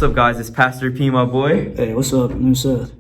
up, guys? It's Pastor P, my boy. Hey, what's up? What's up?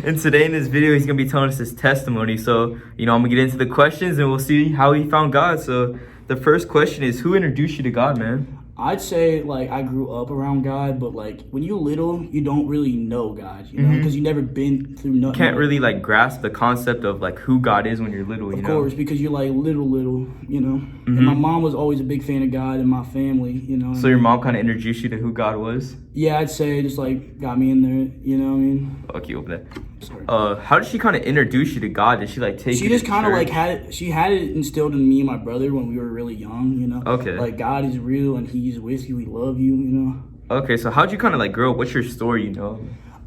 And today in this video, he's going to be telling us his testimony. So, I'm going to get into the questions and we'll see how he found God. So, the first question is, who introduced you to God, man? I'd say, I grew up around God, but, when you're little, you don't really know God, you know, because you never been through nothing. Can't really, grasp the concept of, who God is when you're little, you know? Of course, because you're, little, you know. And my mom was always a big fan of God and my family, you know. So your mom kind of introduced you to who God was? Yeah, I'd say just, got me in there, you know what I mean? Okay, open it. Sorry. How did she kind of introduce you to God? Did she, take you She just kind of, church? had it instilled in me and my brother when we were really young, you know. Okay. God is real and he's with you, he loves you, you know. Okay, so how'd you kind of, grow up? What's your story, you know?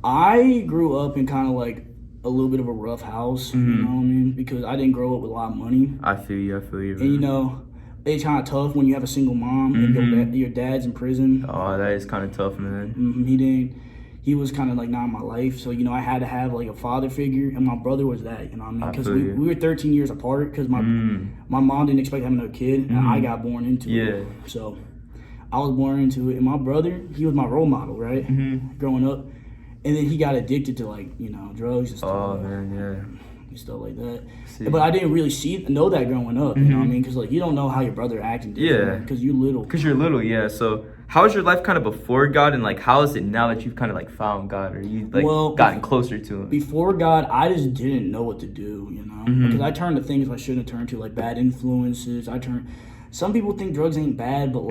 I grew up in kind of, a little bit of a rough house, you know what I mean? Because I didn't grow up with a lot of money. I feel you, And, you know, it's kind of tough when you have a single mom and your dad's in prison. Oh, that is kind of tough, man. He was kind of not in my life. So, you know, I had to have a father figure, and my brother was that, you know what I mean? Because we were 13 years apart because my mom didn't expect to have another kid, and I got born into it. So I was born into it. And my brother, he was my role model, right? Growing up. And then he got addicted to, drugs and stuff. Oh, man, yeah. And stuff like that. But I didn't really know that growing up, you know what I mean? Because, you don't know how your brother acting different because you're little. Because you're little, yeah. So how was your life kind of before God, and, how is it now that you've kind of, found God, or you, gotten closer to Him? Before God, I just didn't know what to do, you know? Because I turned to things I shouldn't have turned to, bad influences. Some people think drugs ain't bad, but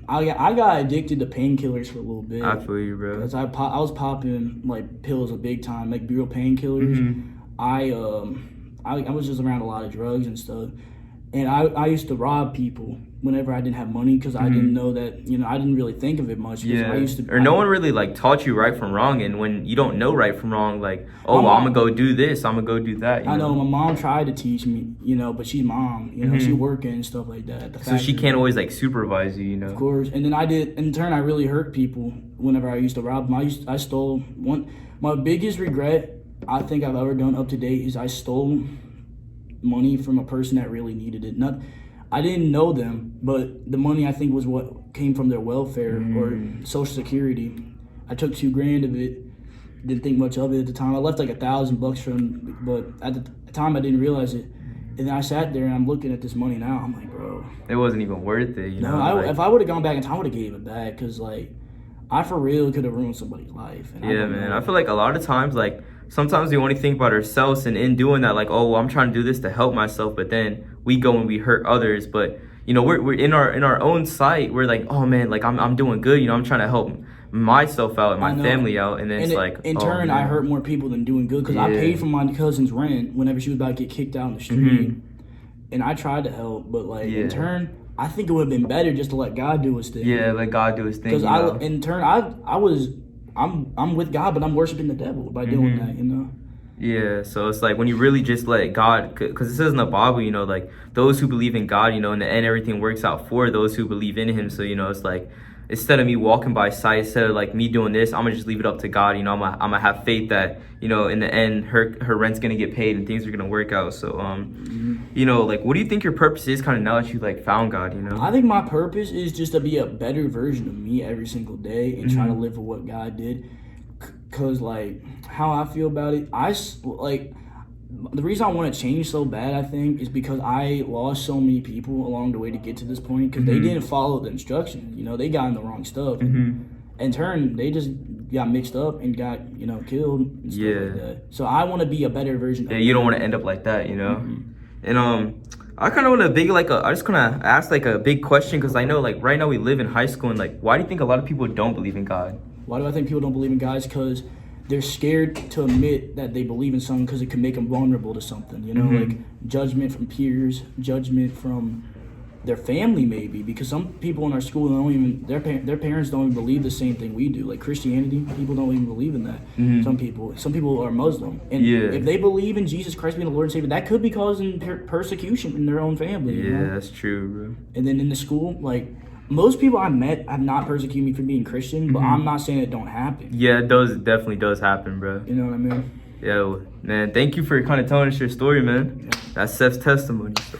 I got addicted to painkillers for a little bit. I feel you, bro. Because I was popping pills a big time, real painkillers. I was just around a lot of drugs and stuff, and I used to rob people whenever I didn't have money because I didn't know that, you know, I didn't really think of it much. Yeah. No one really taught you right from wrong, and when you don't know right from wrong, I'm gonna go do this, I'm gonna go do that. I know my mom tried to teach me, you know, but she's mom, you know, she working and stuff like that. So she can't always supervise you, you know. Of course, and then in turn I really hurt people whenever I used to rob them. I stole my biggest regret I think I've ever done up to date is I stole money from a person that really needed it. I didn't know them, but the money I think was what came from their welfare or Social Security. I took $2,000 of it. Didn't think much of it at the time. I left $1,000 from, but at the time I didn't realize it. And then I sat there and I'm looking at this money now. I'm like, bro, it wasn't even worth it. You know, if I would have gone back in time, I would have gave it back because I for real could have ruined somebody's life. And yeah, man. I feel a lot of times sometimes we only think about ourselves, and in doing that, I'm trying to do this to help myself, but then we go and we hurt others. But you know, we're in our own sight. We're oh man, I'm doing good. You know, I'm trying to help myself out and my family out, and then in turn, I hurt more people than doing good because I paid for my cousin's rent whenever she was about to get kicked out in the street, and I tried to help, but in turn, I think it would have been better just to let God do His thing. Yeah, let God do His thing. Because in turn, I'm with God, but I'm worshiping the devil by doing that, you know? Yeah, so it's when you really just let God, because it says in the Bible, you know, those who believe in God, you know, in the end, everything works out for those who believe in Him. So, you know, it's instead of me walking by sight, instead of me doing this, I'm gonna just leave it up to God. You know, I'm gonna have faith that, you know, in the end, her rent's gonna get paid and things are gonna work out. So, you know, what do you think your purpose is kind of now that you found God, you know? I think my purpose is just to be a better version of me every single day and try to live for what God did. Cause how I feel about it, the reason I want to change so bad, I think, is because I lost so many people along the way to get to this point because they didn't follow the instructions. You know, they got in the wrong stuff. In turn, they just got mixed up and got, you know, killed and stuff like that. So I want to be a better version of you don't want to end up like that, you know? And I kind of want to I just kind of ask a big question because I know right now we live in high school, and why do you think a lot of people don't believe in God? Why do I think people don't believe in God? Because they're scared to admit that they believe in something because it can make them vulnerable to something, you know, judgment from peers, judgment from their family maybe, because some people in our school don't even, their parents don't even believe the same thing we do. Christianity, people don't even believe in that. Some people are Muslim, and if they believe in Jesus Christ being the Lord and Savior, that could be causing persecution in their own family. Yeah, you know? That's true, bro. And then in the school, most people I met have not persecuted me for being Christian, but I'm not saying it don't happen. Yeah, it definitely does happen, bro. You know what I mean? Yeah, man, thank you for kind of telling us your story, man. That's Seth's testimony. So.